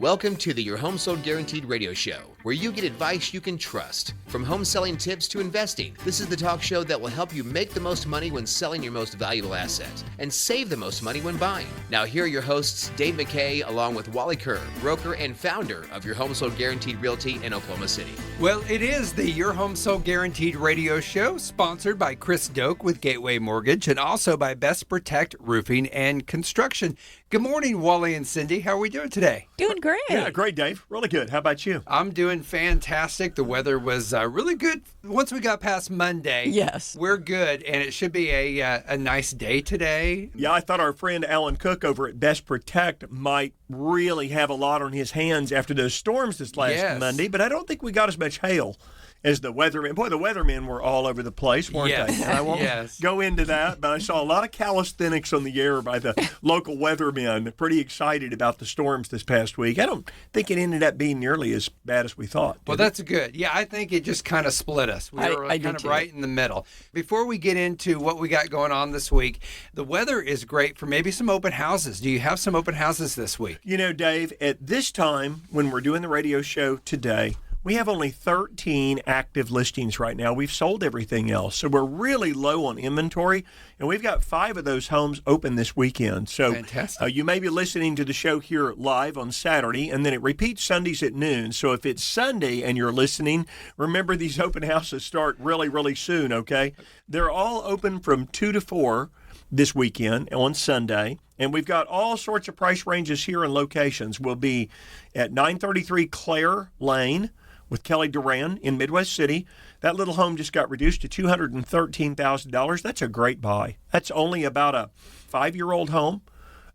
Welcome to the Your Home Sold Guaranteed radio show, where you get advice you can trust. From home selling tips to investing, this is the talk show that will help you make the most money when selling your most valuable asset and save the most money when buying. Now here are your hosts, Dave McKay, along with Wally Kerr, broker and founder of Your Home Sold Guaranteed Realty in Oklahoma City. Well, it is the Your Home Sold Guaranteed radio show, sponsored by Chris Doak with Gateway Mortgage and also by Best Protect Roofing and Construction. Good morning, Wally and Cindy. How are we doing today? Doing great. Yeah, great, Dave. Really good. How about you? I'm doing fantastic. The weather was really good once we got past Monday. Yes. We're good, and it should be a nice day today. Yeah, I thought our friend Alan Cook over at Best Protect might really have a lot on his hands after those storms this last Monday, but I don't think we got as much hail as the weathermen. Boy, the weathermen were all over the place, weren't they? And I won't go into that, but I saw a lot of calisthenics on the air by the local weathermen. Pretty excited about the storms this past week. I don't think it ended up being nearly as bad as we thought. Well, that's good. Yeah, I think it just kind of split us. We were kind of right in the middle. Before we get into what we got going on this week, the weather is great for maybe some open houses. Do you have some open houses this week? You know, Dave, at this time when we're doing the radio show today, we have only 13 active listings right now. We've sold everything else. So we're really low on inventory, and we've got 5 of those homes open this weekend. So you may be listening to the show here live on Saturday, and then it repeats Sundays at noon. So if it's Sunday and you're listening, remember these open houses start really, really soon, okay? They're all open from 2 to 4 this weekend on Sunday. And we've got all sorts of price ranges here and locations. We'll be at 933 Clare Lane with Kelly Duran in Midwest City. That little home just got reduced to $213,000. That's a great buy. That's only about a 5-year-old home,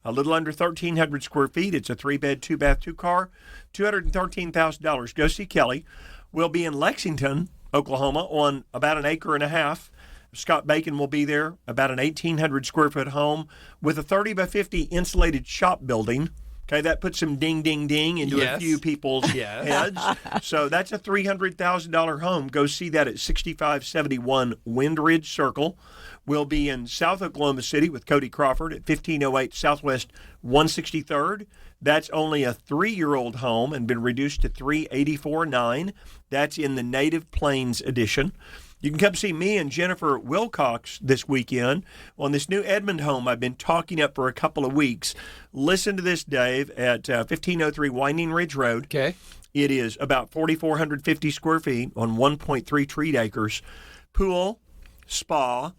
a little under 1,300 square feet. It's a 3-bed, 2-bath, 2-car, $213,000. Go see Kelly. We'll be in Lexington, Oklahoma, on about 1.5 acres. Scott Bacon will be there, about an 1,800 square foot home with a 30 by 50 insulated shop building. Okay, that puts some ding, ding, ding into a few people's heads. So that's a $300,000 home. Go see that at 6571 Windridge Circle. We'll be in South Oklahoma City with Cody Crawford at 1508 Southwest 163rd. That's only a 3-year-old home and been reduced to $384,900. That's in the Native Plains edition. You can come see me and Jennifer Wilcox this weekend on this new Edmond home I've been talking up for a couple of weeks. Listen to this, Dave, at 1503 Winding Ridge Road. Okay. It is about 4,450 square feet on 1.3 treat acres. Pool, spa,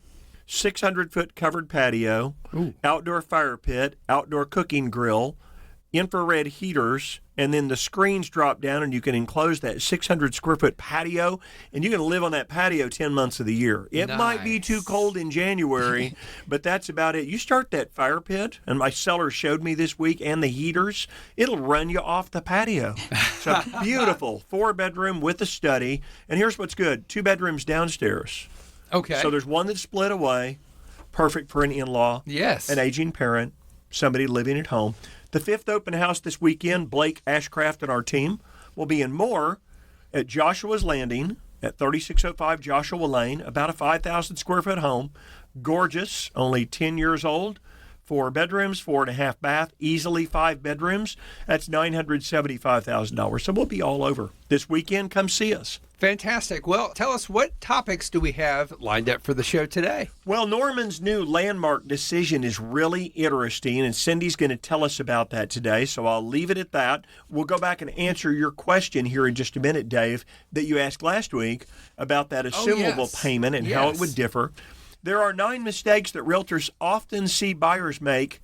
600-foot covered patio, outdoor fire pit, outdoor cooking grill, infrared heaters, and then the screens drop down and you can enclose that 600 square foot patio, and you can live on that patio 10 months of the year. It might be too cold in January, but that's about it. You start that fire pit, and my seller showed me this week, and the heaters, it'll run you off the patio. So beautiful 4-bedroom with a study. And here's what's good, 2 bedrooms downstairs. Okay. So there's one that's split away, perfect for an in-law, an aging parent, somebody living at home. The 5th open house this weekend, Blake Ashcraft and our team will be in Moore at Joshua's Landing at 3605 Joshua Lane, about a 5,000 square foot home. Gorgeous, only 10 years old, 4 bedrooms, 4.5 bath, easily 5 bedrooms. That's $975,000. So we'll be all over this weekend. Come see us. Fantastic. Well, tell us, what topics do we have lined up for the show today? Well, Norman's new landmark decision is really interesting, and Cindy's going to tell us about that today, so I'll leave it at that. We'll go back and answer your question here in just a minute, Dave, that you asked last week about that assumable payment and how it would differ. There are 9 mistakes that realtors often see buyers make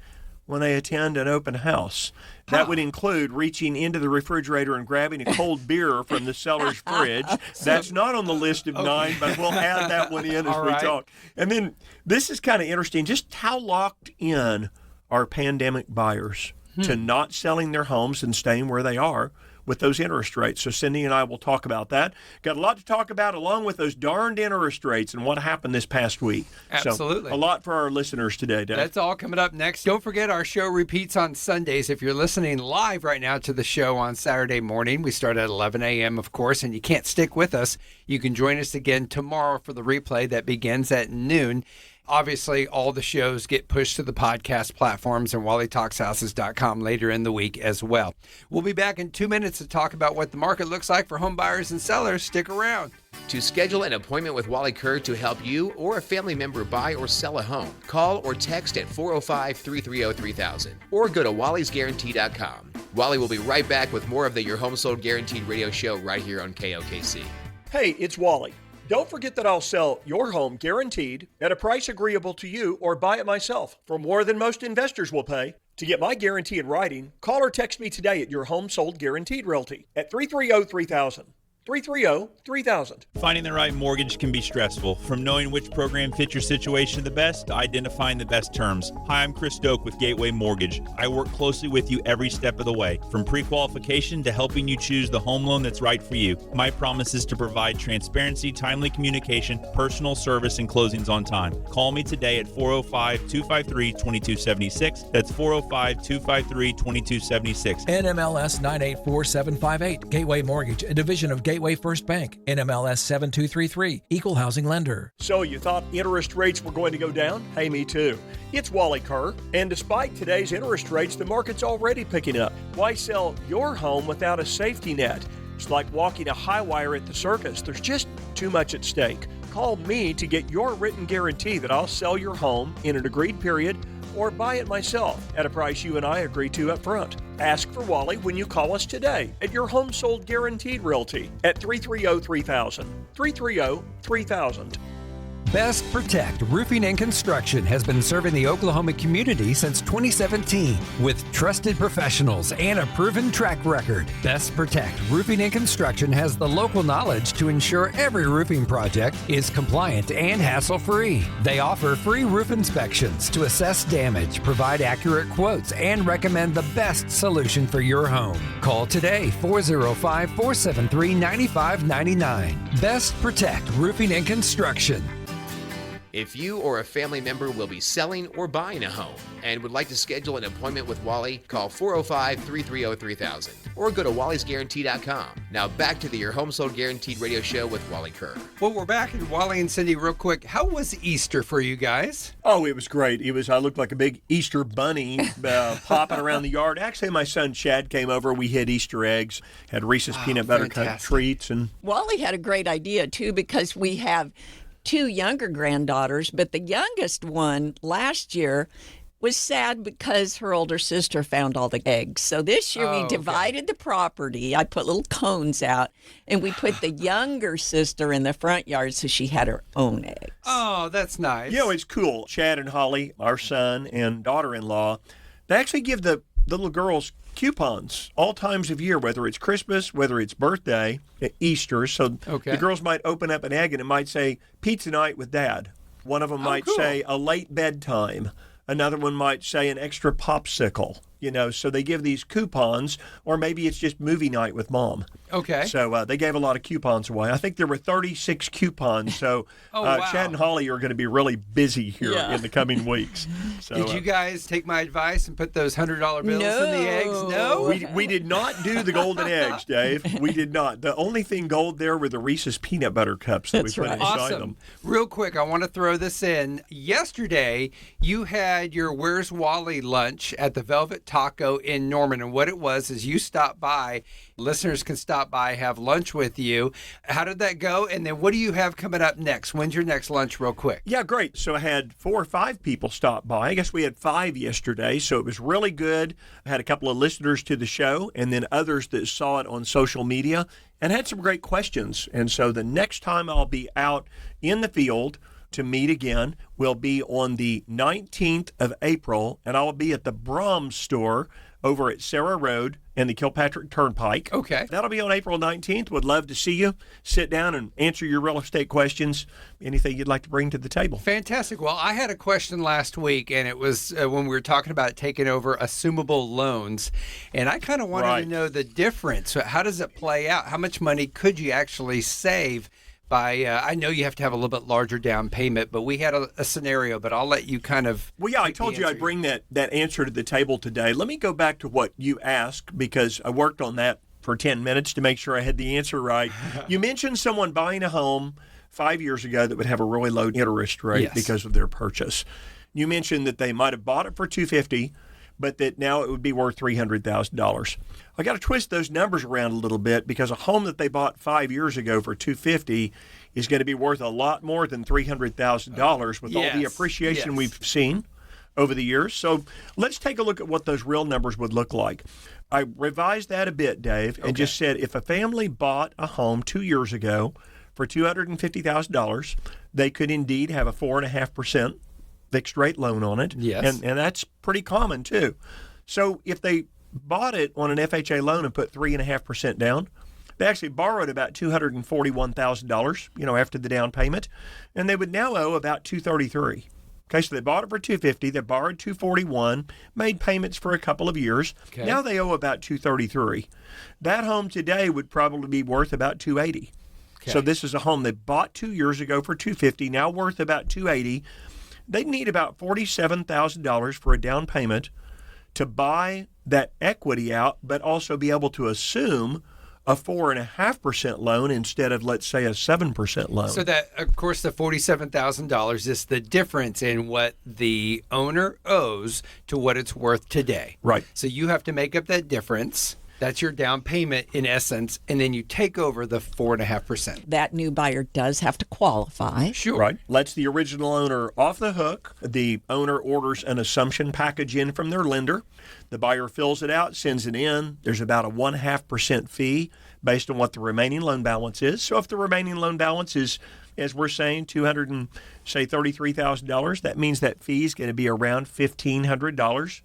when they attend an open house. That would include reaching into the refrigerator and grabbing a cold beer from the seller's fridge. That's not on the list of 9, but we'll add that one in as we talk. And then this is kind of interesting, just how locked in are pandemic buyers to not selling their homes and staying where they are with those interest rates. So Cindy and I will talk about that. Got a lot to talk about along with those darned interest rates and what happened this past week. Absolutely. So a lot for our listeners today, Dave. That's all coming up next. Don't forget our show repeats on Sundays. If you're listening live right now to the show on Saturday morning, we start at 11 a.m., of course, and you can't stick with us. You can join us again tomorrow for the replay that begins at noon. Obviously, all the shows get pushed to the podcast platforms and WallyTalksHouses.com later in the week as well. We'll be back in 2 minutes to talk about what the market looks like for home buyers and sellers. Stick around. To schedule an appointment with Wally Kerr to help you or a family member buy or sell a home, call or text at 405-330-3000 or go to wallysguarantee.com. Wally will be right back with more of the Your Home Sold Guaranteed radio show right here on KOKC. Hey, it's Wally. Don't forget that I'll sell your home guaranteed at a price agreeable to you or buy it myself for more than most investors will pay. To get my guarantee in writing, call or text me today at Your Home Sold Guaranteed Realty at 330-3000. 330-3000. Finding the right mortgage can be stressful. From knowing which program fits your situation the best to identifying the best terms. Hi, I'm Chris Doak with Gateway Mortgage. I work closely with you every step of the way, from pre-qualification to helping you choose the home loan that's right for you. My promise is to provide transparency, timely communication, personal service, and closings on time. Call me today at 405-253-2276. That's 405-253-2276. NMLS 984758. Gateway Mortgage, a division of Gateway First Bank. NMLS 7233. Equal housing lender. So you thought interest rates were going to go down? Hey, me too. It's Wally Kerr, and despite today's interest rates, the market's already picking up. Why sell your home without a safety net? It's like walking a high wire at the circus. There's just too much at stake. Call me to get your written guarantee that I'll sell your home in an agreed period or buy it myself at a price you and I agree to up front. Ask for Wally when you call us today at Your Home Sold Guaranteed Realty at 330-3000. 330-3000. Best Protect Roofing and Construction has been serving the Oklahoma community since 2017 with trusted professionals and a proven track record. Best Protect Roofing and Construction has the local knowledge to ensure every roofing project is compliant and hassle-free. They offer free roof inspections to assess damage, provide accurate quotes, and recommend the best solution for your home. Call today, 405-473-9599. Best Protect Roofing and Construction. If you or a family member will be selling or buying a home and would like to schedule an appointment with Wally, call 405-330-3000 or go to wallysguarantee.com. Now back to the Your Home Sold Guaranteed radio show with Wally Kerr. Well, we're back at Wally and Cindy real quick. How was Easter for you guys? Oh, it was great. I looked like a big Easter bunny popping around the yard. Actually, my son Chad came over. We hid Easter eggs, had Reese's peanut butter cup treats. And Wally had a great idea, too, because we have two younger granddaughters, but the youngest one last year was sad because her older sister found all the eggs. So this year we divided the property. I put little cones out, and we put the younger sister in the front yard so she had her own eggs. Oh, that's nice. You know, it's cool. Chad and Holly, our son and daughter-in-law, they actually give the little girls coupons all times of year, whether it's Christmas, whether it's birthday, Easter. So the girls might open up an egg and it might say pizza night with Dad. One of them might say a late bedtime. Another one might say an extra popsicle. You know, so they give these coupons, or maybe it's just movie night with Mom. Okay. So they gave a lot of coupons away. I think there were 36 coupons. So wow. Chad and Holly are going to be really busy here in the coming weeks. So, did you guys take my advice and put those $100 bills in the eggs? No. We did not do the golden eggs, Dave. We did not. The only thing gold there were the Reese's peanut butter cups that we put inside them. Real quick, I want to throw this in. Yesterday, you had your Where's Wally lunch at the Velvet Taco in Norman, and what it was is you stopped by. Listeners can stop by, have lunch with you. How did that go? And then what do you have coming up next? When's your next lunch, real quick? Yeah, great. So I had 4 or 5 people stop by. I guess we had 5 yesterday, so it was really good. I had a couple of listeners to the show and then others that saw it on social media and had some great questions. And so the next time I'll be out in the field to meet again will be on the 19th of April, and I'll be at the Brahms store over at Sarah Road and the Kilpatrick Turnpike. Okay. That'll be on April 19th. Would love to see you. Sit down and answer your real estate questions. Anything you'd like to bring to the table. Fantastic. Well, I had a question last week, and it was when we were talking about taking over Assumable loans, and I kind of wanted to know the difference. How does it play out? How much money could you actually save? I know you have to have a little bit larger down payment, but we had a scenario, but I'll let you kind of... Well, yeah, I told you I'd bring that answer to the table today. Let me go back to what you asked, because I worked on that for 10 minutes to make sure I had the answer right. You mentioned someone buying a home 5 years ago that would have a really low interest rate Yes. because of their purchase. You mentioned that they might have bought it for $250,000, but that now it would be worth $300,000. I got to twist those numbers around a little bit because a home that they bought 5 years ago for $250,000 is going to be worth a lot more than $300,000 with all the Yes, appreciation yes. we've seen over the years. So let's take a look at what those real numbers would look like. I revised that a bit, Dave, and just said if a family bought a home 2 years ago for $250,000, they could indeed have a 4.5% fixed rate loan on it. Yes. And that's pretty common too. So if they bought it on an FHA loan and put 3.5% down, they actually borrowed about $241,000, after the down payment, and they would now owe about $233,000. Okay, so they bought it for $250,000, they borrowed $241,000, made payments for a couple of years. Okay. Now they owe about $233,000. That home today would probably be worth about $280,000. So this is a home they bought 2 years ago for $250,000, now worth about $280,000. They'd need about $47,000 for a down payment to buy that equity out, but also be able to assume a 4.5% loan instead of, let's say, a 7% loan. So that, of course, the $47,000 is the difference in what the owner owes to what it's worth today. Right. So you have to make up that difference. That's your down payment in essence, and then you take over the 4.5%. That new buyer does have to qualify. Sure. Right. Lets the original owner off the hook. The owner orders an assumption package in from their lender. The buyer fills it out, sends it in. There's about a 0.5% fee based on what the remaining loan balance is. So if the remaining loan balance is, as we're saying, $33,000, that means that fee is going to be around $1,500.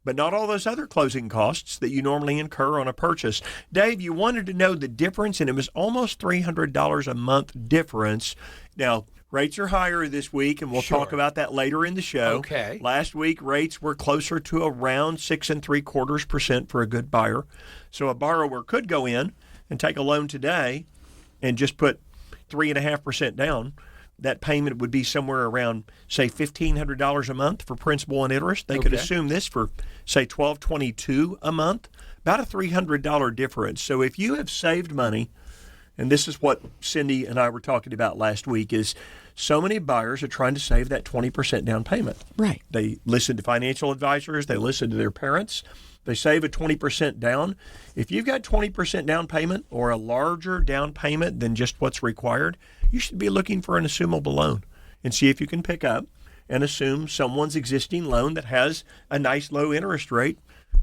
But not all those other closing costs that you normally incur on a purchase. Dave, you wanted to know the difference, and it was almost $300 a month difference. Now, rates are higher this week, and we'll talk about that later in the show. Okay. Last week, rates were closer to around 6.75% for a good buyer. So a borrower could go in and take a loan today and just put 3.5% down. That payment would be somewhere around, say, $1,500 a month for principal and interest. They could assume this for, say, $1,222 a month, about a $300 difference. So if you have saved money, and this is what Cindy and I were talking about last week, is so many buyers are trying to save that 20% down payment. Right. They listen to financial advisors. They listen to their parents. They save a 20% down. If you've got 20% down payment or a larger down payment than just what's required, you should be looking for an assumable loan and see if you can pick up and assume someone's existing loan that has a nice low interest rate,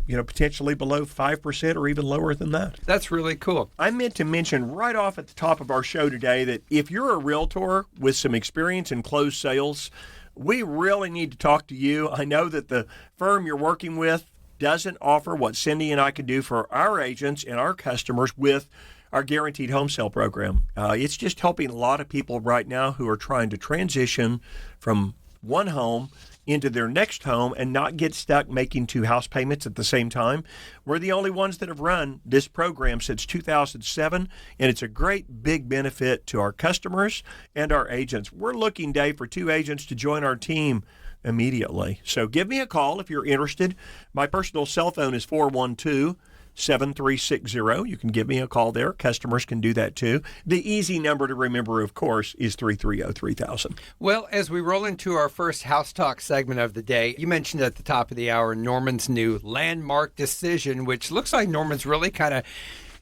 potentially below 5% or even lower than that. That's really cool. I meant to mention right off at the top of our show today that if you're a realtor with some experience in closed sales, we really need to talk to you. I know that the firm you're working with doesn't offer what Cindy and I can do for our agents and our customers with our guaranteed home sale program. It's just helping a lot of people right now who are trying to transition from one home into their next home and not get stuck making two house payments at the same time. We're the only ones that have run this program since 2007, and it's a great big benefit to our customers and our agents. We're looking, Dave, for 2 agents to join our team immediately. So give me a call if you're interested. My personal cell phone is 412-7360. You can give me a call there. Customers can do that too. The easy number to remember, of course, is 330-3000. Well, as we roll into our first House Talk segment of the day, you mentioned at the top of the hour Norman's new landmark decision, which looks like Norman's really kind of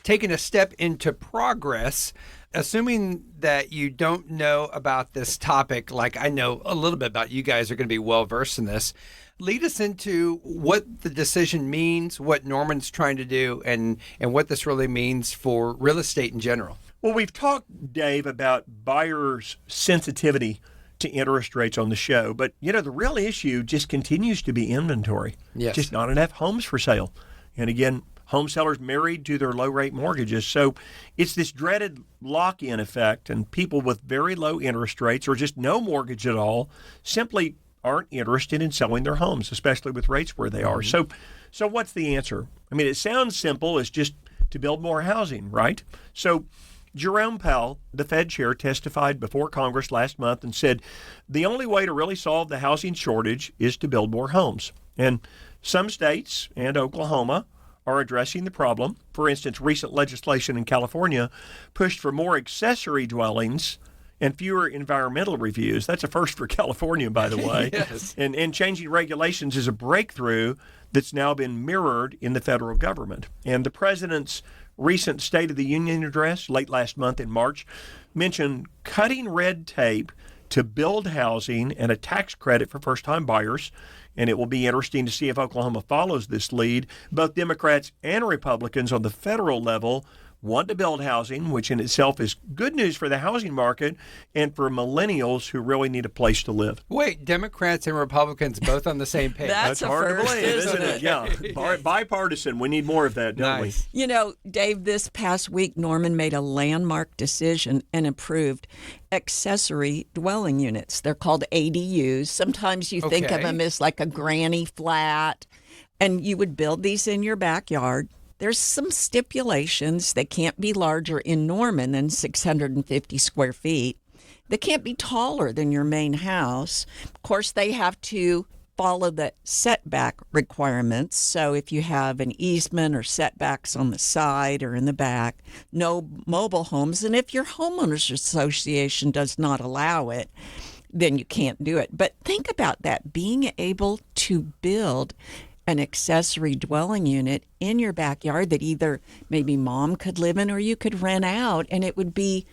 taken a step into progress. Assuming that you don't know about this topic, like I know a little bit about, you guys are going to be well versed in this. Lead us into what the decision means, what Norman's trying to do, and what this really means for real estate in general. Well, we've talked, Dave, about buyers' sensitivity to interest rates on the show, but the real issue just continues to be inventory. Yes. Just not enough homes for sale. And again, home sellers married to their low-rate mortgages. So it's this dreaded lock-in effect, and people with very low interest rates or just no mortgage at all simply aren't interested in selling their homes, especially with rates where they are. So what's the answer? I mean, it sounds simple. It's just to build more housing, right? So Jerome Powell, the Fed chair, testified before Congress last month and said the only way to really solve the housing shortage is to build more homes. And some states and Oklahoma are addressing the problem. For instance, recent legislation in California pushed for more accessory dwellings and fewer environmental reviews. That's a first for California, by the way. Yes. And changing regulations is a breakthrough that's now been mirrored in the federal government. And the president's recent State of the Union address, late last month in March, mentioned cutting red tape to build housing and a tax credit for first-time buyers. And it will be interesting to see if Oklahoma follows this lead. Both Democrats and Republicans on the federal level want to build housing, which in itself is good news for the housing market and for millennials who really need a place to live. Wait, Democrats and Republicans both on the same page. That's a hard first, to believe, isn't it? Yeah. Yes. Bipartisan. We need more of that, don't Nice. You know, Dave, this past week, Norman made a landmark decision and approved accessory dwelling units. They're called ADUs. Sometimes you think of Okay. them as like a granny flat, and you would build these in your backyard. There's some stipulations. They can't be larger in Norman than 650 square feet. They can't be taller than your main house. Of course, they have to follow the setback requirements. So if you have an easement or setbacks on the side or in the back, no mobile homes. And if your homeowners association does not allow it, then you can't do it. But think about that, being able to build an accessory dwelling unit in your backyard that either maybe mom could live in or you could rent out, and it would be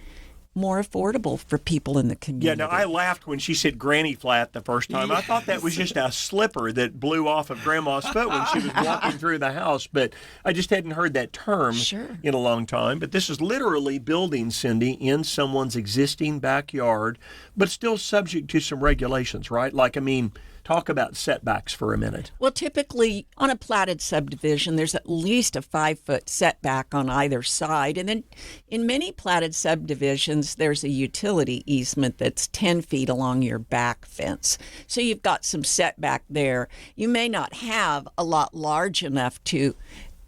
more affordable for people in the community. Yeah, now I laughed when she said granny flat the first time. I thought that was just a slipper that blew off of Grandma's foot when she was walking through the house, but I just hadn't heard that term in a long time. But this is literally building, Cindy, in someone's existing backyard, but still subject to some regulations, right? Like, I mean, talk about setbacks for a minute. Well, typically on a platted subdivision, there's at least a 5-foot setback on either side. And then in many platted subdivisions, there's a utility easement that's 10 feet along your back fence. So you've got some setback there. You may not have a lot large enough to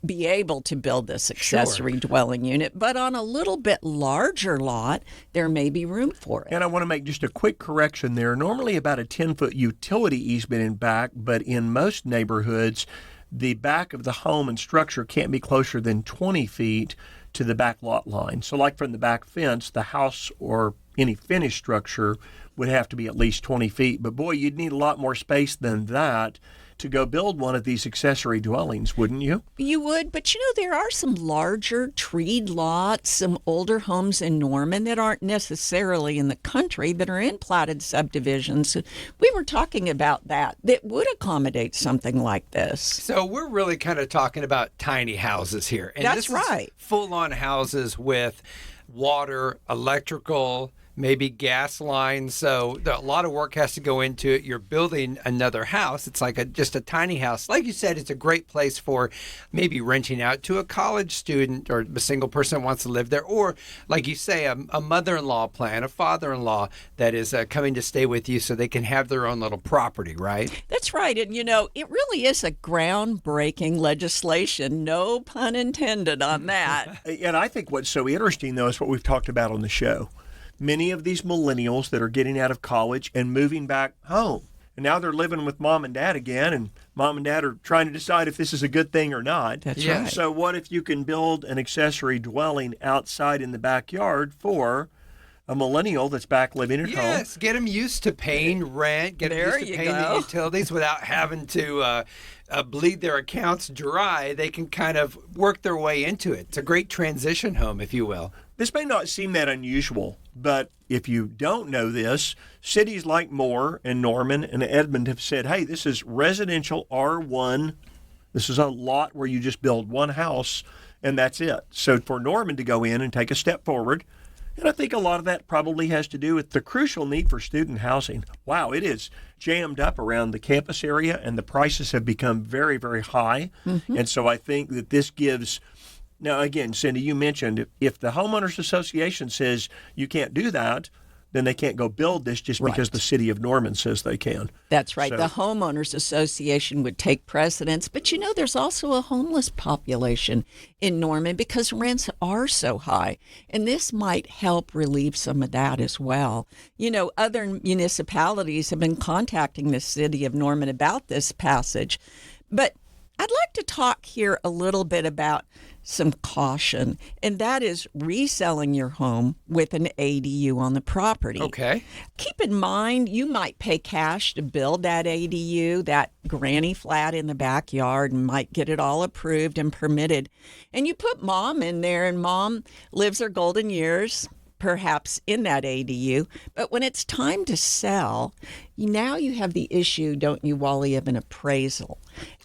be able to build this accessory dwelling unit, but on a little bit larger lot, there may be room for it. And I want to make just a quick correction there. Normally about a 10-foot utility easement in back, but in most neighborhoods, the back of the home and structure can't be closer than 20 feet to the back lot line. So like from the back fence, the house or any finished structure would have to be at least 20 feet. But boy, you'd need a lot more space than that to go build one of these accessory dwellings, wouldn't you? You would, but you know, there are some larger treed lots, some older homes in Norman that aren't necessarily in the country that are in platted subdivisions. We were talking about that would accommodate something like this. So we're really kind of talking about tiny houses here. And That's this right. is full-on houses with water, electrical, maybe gas lines. So a lot of work has to go into it. You're building another house. It's like just a tiny house. Like you said, it's a great place for maybe renting out to a college student or a single person that wants to live there. Or like you say, a mother-in-law plan, a father-in-law that is coming to stay with you so they can have their own little property, right? That's right. And, you know, it really is a groundbreaking legislation. No pun intended on that. And I think what's so interesting, though, is what we've talked about on the show. Many of these millennials that are getting out of college and moving back home. And now they're living with mom and dad again, and mom and dad are trying to decide if this is a good thing or not. That's right. So what if you can build an accessory dwelling outside in the backyard for a millennial that's back living at home? Yes, get them used to paying rent, get them There used to you paying the go. utilities without having to bleed their accounts dry. They can kind of work their way into it. It's a great transition home, if you will. This may not seem that unusual, but if you don't know this, cities like Moore and Norman and Edmond have said, hey, this is residential R1. This is a lot where you just build one house and that's it. So for Norman to go in and take a step forward, and I think a lot of that probably has to do with the crucial need for student housing. Wow, it is jammed up around the campus area and the prices have become very, very high. And so I think that this gives... Now, again, Cindy, you mentioned if the homeowners association says you can't do that, then they can't go build this just because the city of Norman says they can. That's right. So- The homeowners association would take precedence. But you know, there's also a homeless population in Norman because rents are so high. And this might help relieve some of that as well. You know, other municipalities have been contacting the city of Norman about this passage. But I'd like to talk here a little bit about some caution, and that is reselling your home with an ADU on the property. Okay. Keep in mind, you might pay cash to build that ADU, that granny flat in the backyard, and might get it all approved and permitted. And you put mom in there, and mom lives her golden years, perhaps in that ADU. But when it's time to sell, now you have the issue, don't you, Wally, of an appraisal.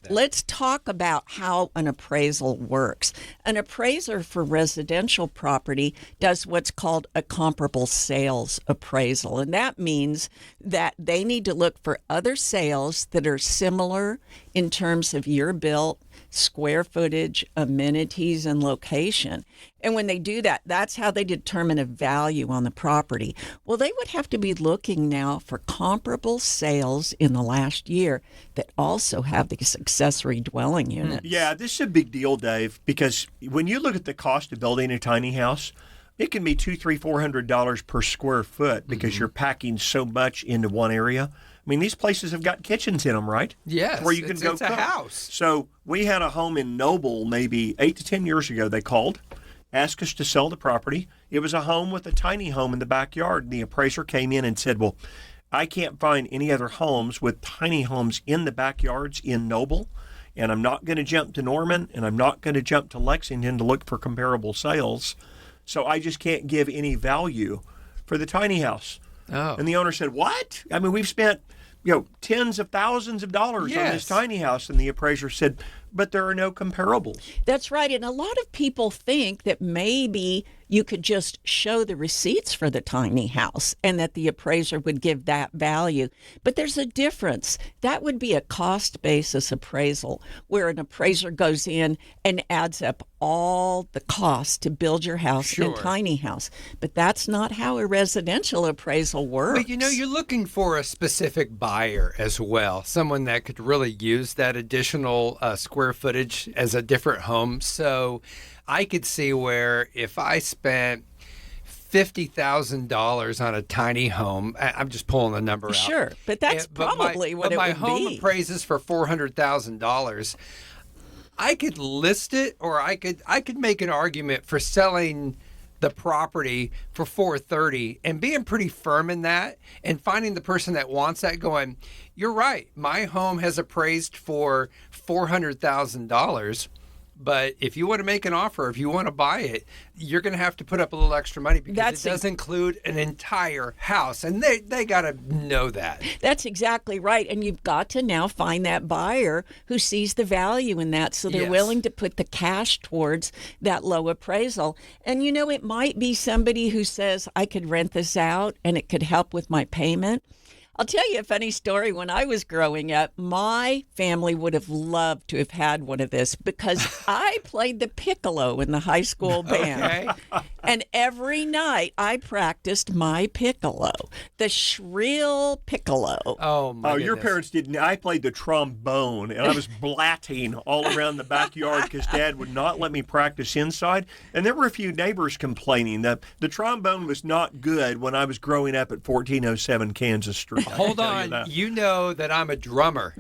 Let's talk about how an appraisal works. An appraiser for residential property does what's called a comparable sales appraisal. And that means that they need to look for other sales that are similar in terms of year built, square footage, amenities, and location. And when they do that, that's how they determine a value on the property. Well, they would have to be looking now for comparable sales in the last year that also have these accessory dwelling units. Yeah, this is a big deal, Dave, because when you look at the cost of building a tiny house, it can be $200, $300 per square foot because you're packing so much into one area. I mean, these places have got kitchens in them, right? Yes, where you can go it's cook. a house. So we had a home in Noble maybe 8 to 10 years ago. They called, asked us to sell the property. It was a home with a tiny home in the backyard. And the appraiser came in and said, well, I can't find any other homes with tiny homes in the backyards in Noble. And I'm not going to jump to Norman, and I'm not going to jump to Lexington to look for comparable sales. So I just can't give any value for the tiny house. Oh. And the owner said, what? I mean, we've spent, tens of thousands of dollars on this tiny house. And the appraiser said, but there are no comparables. That's right. And a lot of people think that maybe you could just show the receipts for the tiny house and that the appraiser would give that value. But there's a difference. That would be a cost basis appraisal where an appraiser goes in and adds up all the costs to build your house and tiny house. But that's not how a residential appraisal works. But you're looking for a specific buyer as well, someone that could really use that additional square footage as a different home. So I could see where if I spent $50,000 on a tiny home, I'm just pulling the number out. Sure, but that's probably what it would be. But my home appraises for $400,000. I could list it, or I could make an argument for selling the property for $430 and being pretty firm in that and finding the person that wants that going, you're right, my home has appraised for $400,000. But if you want to make an offer, if you want to buy it, you're going to have to put up a little extra money because it does include an entire house. And they got to know that. That's exactly right. And you've got to now find that buyer who sees the value in that. So they're willing to put the cash towards that low appraisal. And, it might be somebody who says, I could rent this out and it could help with my payment. I'll tell you a funny story. When I was growing up, my family would have loved to have had one of this because I played the piccolo in the high school band. Okay. And every night I practiced my piccolo, the shrill piccolo. Oh, my goodness. Your parents didn't. I played the trombone, and I was blatting all around the backyard because Dad would not let me practice inside. And there were a few neighbors complaining that the trombone was not good when I was growing up at 1407 Kansas Street. Hold on. You know that I'm a drummer.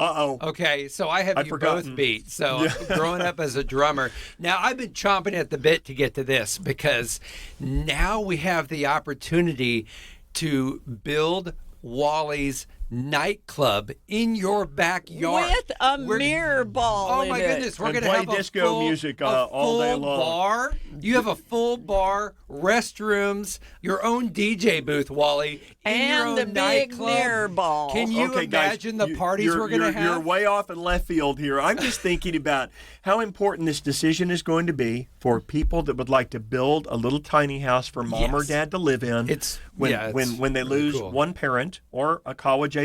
Uh-oh. Okay, so I have you both beat. So growing up as a drummer. Now, I've been chomping at the bit to get to this because now we have the opportunity to build Wally's nightclub in your backyard with a mirror ball. Oh my goodness, we're going to play have disco music all day long. Bar. You have a full bar, restrooms, your own DJ booth, Wally, and your own the big nightclub. mirror ball. Can you imagine the parties we're going to have? You're way off in left field here. I'm just thinking about how important this decision is going to be for people that would like to build a little tiny house for mom or dad to live in. When they lose one parent or a college-age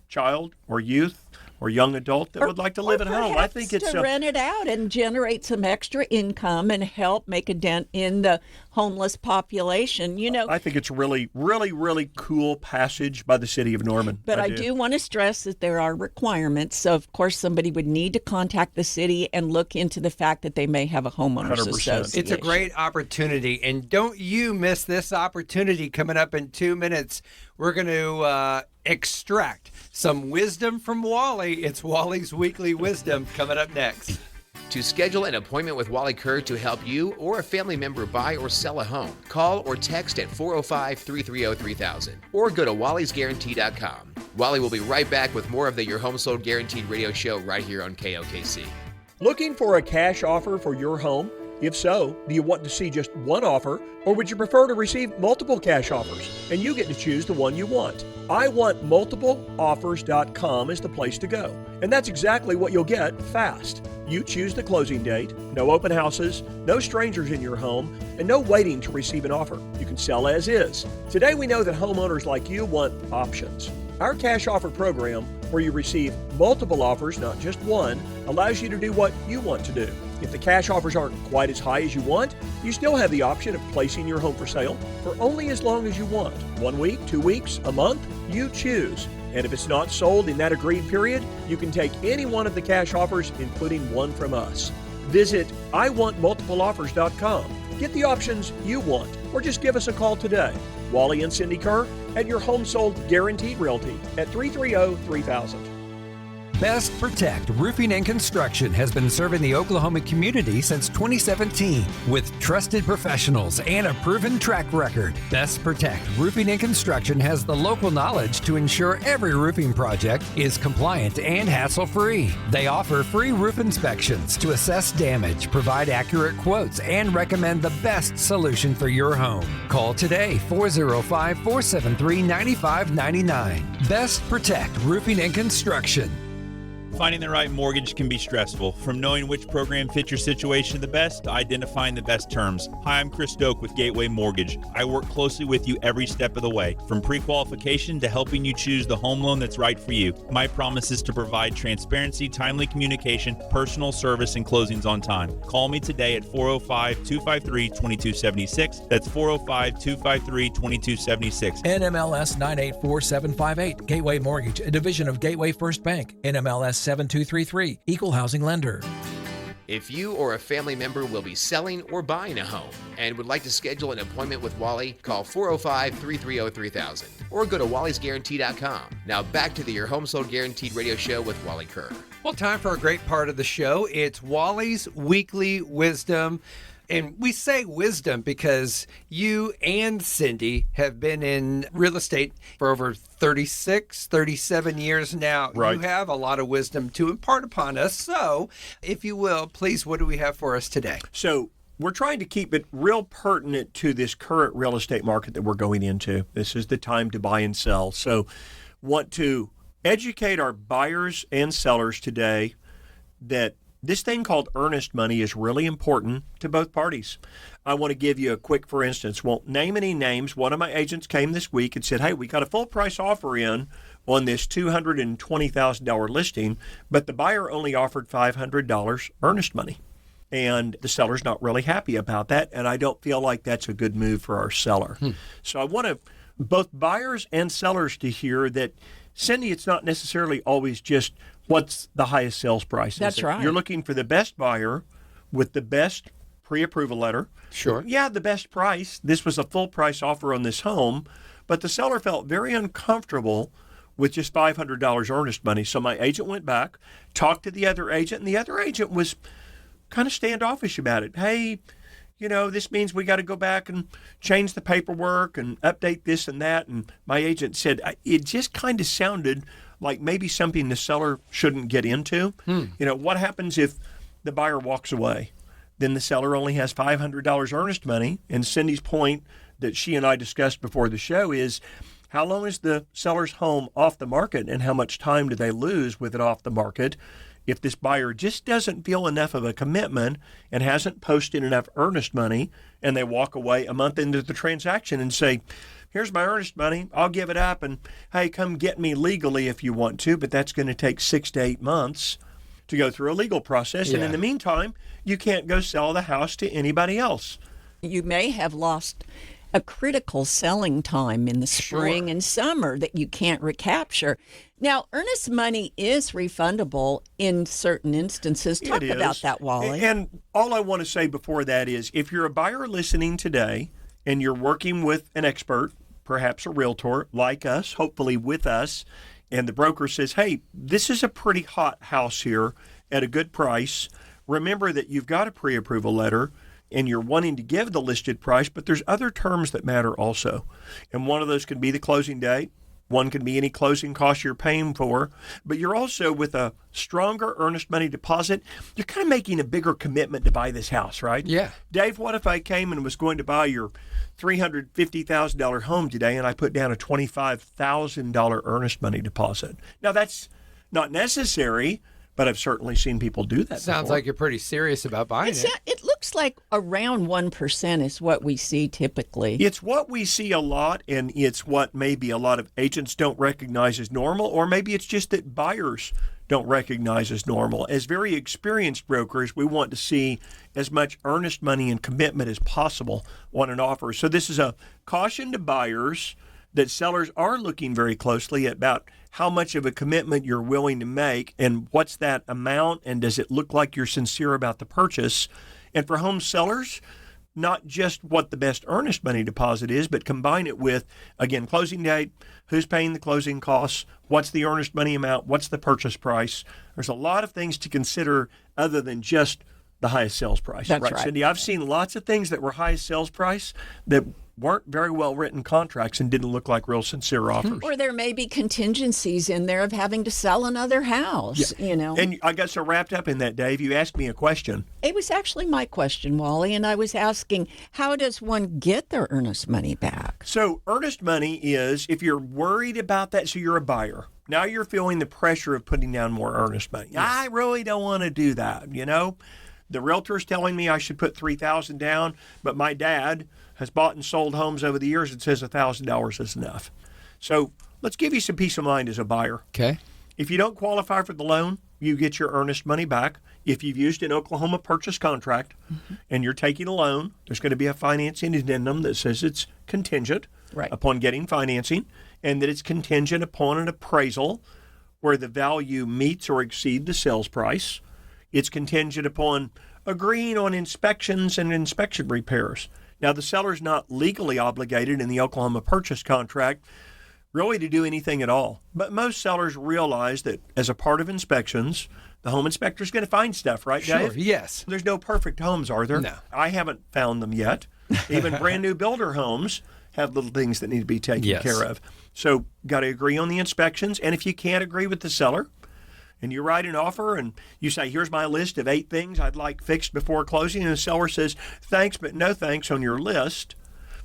child or youth or young adult that would like to live at home. I think it's to rent it out and generate some extra income and help make a dent in the homeless population. I think it's really, really, really cool passage by the city of Norman. But I do want to stress that there are requirements. So, of course, somebody would need to contact the city and look into the fact that they may have a homeowners 100%. association. It's a great opportunity, and don't you miss this opportunity. Coming up in 2 minutes, we're going to extract some wisdom from Wally. It's Wally's Weekly Wisdom coming up next. To schedule an appointment with Wally Kerr to help you or a family member buy or sell a home, call or text at 405-330-3000 or go to wallysguarantee.com. Wally will be right back with more of the Your Home Sold Guaranteed radio show right here on KOKC. Looking for a cash offer for your home? If so, do you want to see just one offer, or would you prefer to receive multiple cash offers and you get to choose the one you want? IWantMultipleOffers.com is the place to go, and that's exactly what you'll get fast. You choose the closing date, no open houses, no strangers in your home, and no waiting to receive an offer. You can sell as is. Today we know that homeowners like you want options. Our cash offer program, where you receive multiple offers, not just one, allows you to do what you want to do. If the cash offers aren't quite as high as you want, you still have the option of placing your home for sale for only as long as you want. 1 week, 2 weeks, a month, you choose. And if it's not sold in that agreed period, you can take any one of the cash offers, including one from us. Visit IWantMultipleOffers.com. Get the options you want, or just give us a call today. Wally and Cindy Kerr at Your Home Sold Guaranteed Realty at 330-3000. Best Protect Roofing and Construction has been serving the Oklahoma community since 2017 with trusted professionals and a proven track record. Best Protect Roofing and Construction has the local knowledge to ensure every roofing project is compliant and hassle-free. They offer free roof inspections to assess damage, provide accurate quotes, and recommend the best solution for your home. Call today, 405-473-9599. Best Protect Roofing and Construction. Finding the right mortgage can be stressful. From knowing which program fits your situation the best to identifying the best terms. Hi, I'm Chris Doak with Gateway Mortgage. I work closely with you every step of the way, from pre-qualification to helping you choose the home loan that's right for you. My promise is to provide transparency, timely communication, personal service, and closings on time. Call me today at 405-253-2276. That's 405-253-2276. NMLS 984758. Gateway Mortgage, a division of Gateway First Bank. NMLS 7233, Equal Housing Lender. If you or a family member will be selling or buying a home and would like to schedule an appointment with Wally, call 405-330-3000 or go to wallysguarantee.com. Now back to the Your Home Sold Guaranteed radio show with Wally Kerr. Well, time for a great part of the show. It's Wally's Weekly Wisdom. And we say wisdom because you and Cindy have been in real estate for over 36, 37 years now. Right. You have a lot of wisdom to impart upon us. So, if you will, please, what do we have for us today? So we're trying to keep it real pertinent to this current real estate market that we're going into. This is the time to buy and sell. So want to educate our buyers and sellers today that this thing called earnest money is really important to both parties. I want to give you a quick, for instance, won't name any names. One of my agents came this week and said, hey, we got a full price offer in on this $220,000 listing, but the buyer only offered $500 earnest money. And the seller's not really happy about that, and I don't feel like that's a good move for our seller. So I want both buyers and sellers to hear that, Cindy, it's not necessarily always just what's the highest sales price. That's right. You're looking for the best buyer with the best pre-approval letter. Sure. Yeah, the best price. This was a full price offer on this home, but the seller felt very uncomfortable with just $500 earnest money. So my agent went back, talked to the other agent, and the other agent was kind of standoffish about it. Hey, you know, this means we got to go back and change the paperwork and update this and that. And my agent said it just kind of sounded like maybe something the seller shouldn't get into. You know, what happens if the buyer walks away? Then the seller only has $500 earnest money. And Cindy's point that she and I discussed before the show is, how long is the seller's home off the market and how much time do they lose with it off the market if this buyer just doesn't feel enough of a commitment and hasn't posted enough earnest money, and they walk away a month into the transaction and say, here's my earnest money, I'll give it up, and hey, come get me legally if you want to, but that's going to take 6 to 8 months to go through a legal process. And in the meantime, you can't go sell the house to anybody else. you may have lost a critical selling time in the spring and summer that you can't recapture. Now, earnest money is refundable in certain instances. Talk about that, Wally. And all I want to say before that is, if you're a buyer listening today and you're working with an expert, perhaps a realtor like us, hopefully with us, and the broker says, hey, this is a pretty hot house here at a good price, remember that you've got a pre-approval letter and you're wanting to give the listed price, but there's other terms that matter also. And one of those could be the closing date. One could be any closing costs you're paying for. But you're also, with a stronger earnest money deposit, you're kind of making a bigger commitment to buy this house, right? Yeah. Dave, what if I came and was going to buy your $350,000 home today and I put down a $25,000 earnest money deposit? Now, that's not necessary, but I've certainly seen people do that. Sounds before. like you're pretty serious about buying it. It looks like around 1% is what we see typically. It's what we see a lot, and it's what maybe a lot of agents don't recognize as normal, or maybe it's just that buyers don't recognize as normal. As very experienced brokers, we want to see as much earnest money and commitment as possible on an offer. So this is a caution to buyers that sellers are looking very closely about how much of a commitment you're willing to make and what's that amount, and does it look like you're sincere about the purchase. And for home sellers, not just what the best earnest money deposit is, but combine it with, again, closing date, who's paying the closing costs, what's the earnest money amount, what's the purchase price. There's a lot of things to consider other than just the highest sales price. That's right. Cindy, I've seen lots of things that were highest sales price that weren't very well written contracts and didn't look like real sincere offers. Or there may be contingencies in there of having to sell another house, you know. And I got so wrapped up in that, Dave, you asked me a question. It was actually my question, Wally, and I was asking, how does one get their earnest money back? So earnest money is, if you're worried about that, so you're a buyer. Now you're feeling the pressure of putting down more earnest money. Yes. I really don't want to do that, you know. The realtor's telling me I should put $3,000 down, but my dad has bought and sold homes over the years and says $1,000 is enough. So let's give you some peace of mind as a buyer. Okay. If you don't qualify for the loan, you get your earnest money back. If you've used an Oklahoma purchase contract and you're taking a loan, there's going to be a financing addendum that says it's contingent upon getting financing, and that it's contingent upon an appraisal where the value meets or exceeds the sales price. It's contingent upon agreeing on inspections and inspection repairs. Now, the seller's not legally obligated in the Oklahoma purchase contract really to do anything at all. But most sellers realize that as a part of inspections, the home inspector's going to find stuff, right, Dave? Sure, yes. There's no perfect homes, are there? No. I haven't found them yet. Even brand new builder homes have little things that need to be taken care of. So got to agree on the inspections. And if you can't agree with the seller, and you write an offer and you say, here's my list of 8 things I'd like fixed before closing, and the seller says, thanks, but no thanks on your list,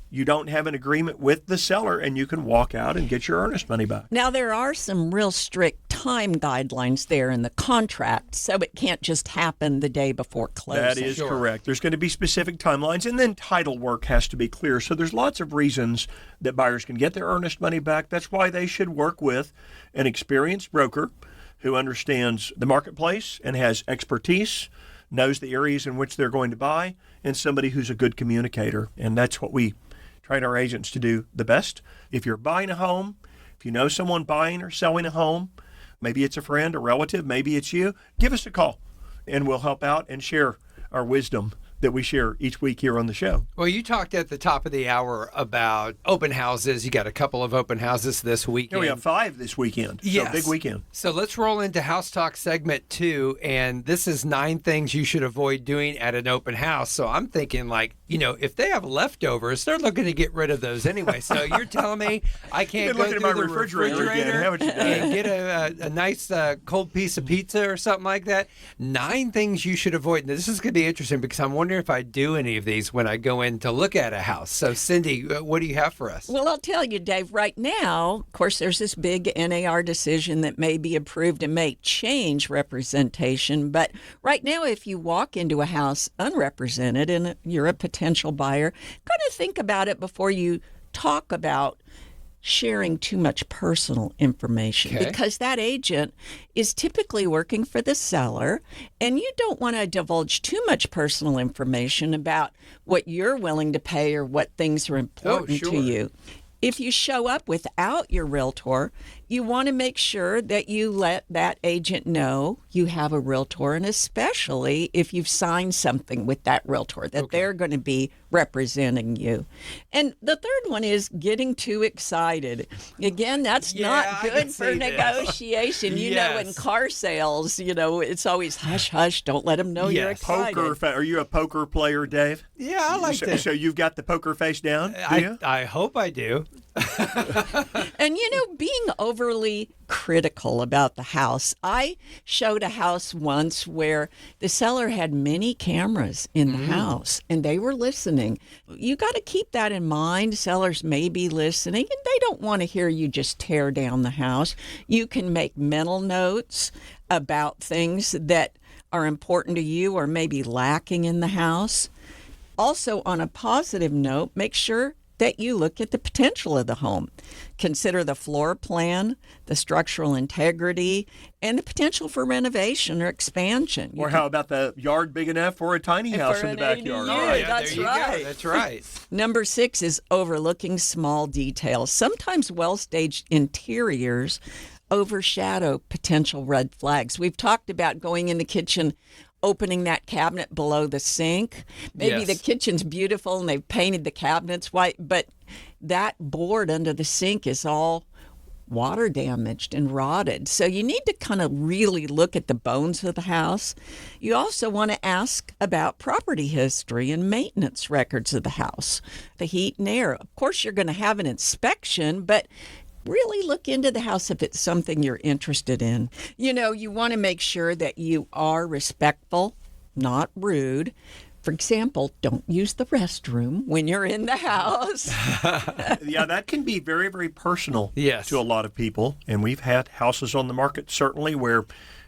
you don't have an agreement with the seller, and you can walk out and get your earnest money back. Now, there are some real strict time guidelines there in the contract, so it can't just happen the day before closing. That is correct. There's going to be specific timelines, and then title work has to be clear. So there's lots of reasons that buyers can get their earnest money back. That's why they should work with an experienced broker who understands the marketplace and has expertise, knows the areas in which they're going to buy, and somebody who's a good communicator. And that's what we train our agents to do the best. If you're buying a home, if you know someone buying or selling a home, maybe it's a friend, a relative, maybe it's you, give us a call, and we'll help out and share our wisdom that we share each week here on the show. Well, you talked at the top of the hour about open houses. You got a couple of open houses this weekend. Yeah, we have 5 this weekend. Yes. So big weekend. So let's roll into House Talk segment 2. And this is 9 things you should avoid doing at an open house. So I'm thinking, like, you know, if they have leftovers, they're looking to get rid of those anyway. So you're telling me I can't go through my the refrigerator again, haven't you, Dave? and get a nice cold piece of pizza or something like that? 9 things you should avoid. Now, this is going to be interesting because I'm wondering if I do any of these when I go in to look at a house. So, Cindy, what do you have for us? Well, I'll tell you, Dave, right now, of course, there's this big NAR decision that may be approved and may change representation. But right now, if you walk into a house unrepresented and you're a potential buyer, kind of think about it before you talk about sharing too much personal information, Okay. because that agent is typically working for the seller, and you don't want to divulge too much personal information about what you're willing to pay or what things are important sure. to you. If you show up without your realtor, you want to make sure that you let that agent know you have a realtor, and especially if you've signed something with that realtor that they're going to be representing you. And the third one is getting too excited. Again, that's Yeah, not I can good for see this. negotiation. You know, in Yes. car sales, it's always hush, hush, don't let them know you're Yes. excited. Are you a poker player, Dave? Yeah, I like that. So you've got the poker face down, do you? I hope I do. And, being overly critical about the house. I showed a house once where the seller had many cameras in the house and they were listening. You got to keep that in mind. Sellers may be listening and they don't want to hear you just tear down the house. You can make mental notes about things that are important to you or maybe lacking in the house. Also, on a positive note, make sure that you look at the potential of the home. Consider the floor plan, the structural integrity, and the potential for renovation or expansion. Or how about the yard big enough for a tiny house for in the an backyard? ADU. Right. That's there you right. go. That's right. Number 6 is overlooking small details. Sometimes well-staged interiors overshadow potential red flags. We've talked about going in the kitchen, opening that cabinet below the sink. Maybe Yes. the kitchen's beautiful and they've painted the cabinets white, but that board under the sink is all water damaged and rotted. So you need to kind of really look at the bones of the house. You also want to ask about property history and maintenance records of the house, the heat and air. Of course, you're going to have an inspection, but really look into the house if it's something you're interested in. You want to make sure that you are respectful, not rude. For example, don't use the restroom when you're in the house. Yeah, that can be very, very personal Yes. to a lot of people. And we've had houses on the market, certainly, where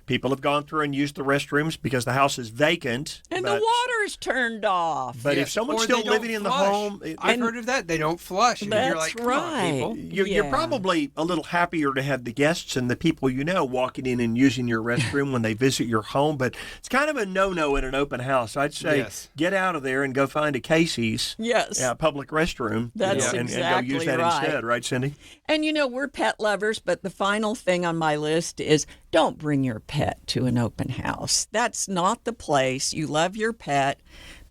people have gone through and used the restrooms because the house is vacant. And but, the water's turned off. But Yes. if someone's Or they still don't living in the flush. home, I've heard of that. They don't flush. And you're That's like, come on, people. right. you're Yeah. probably a little happier to have the guests and the people walking in and using your restroom when they visit your home. But it's kind of a no-no in an open house. I'd say Yes. get out of there and go find a Casey's Yes. public restroom. That's and go exactly use that right. instead, right, Cindy? And we're pet lovers, but the final thing on my list is don't bring your pet to an open house. That's not the place. You love your pet,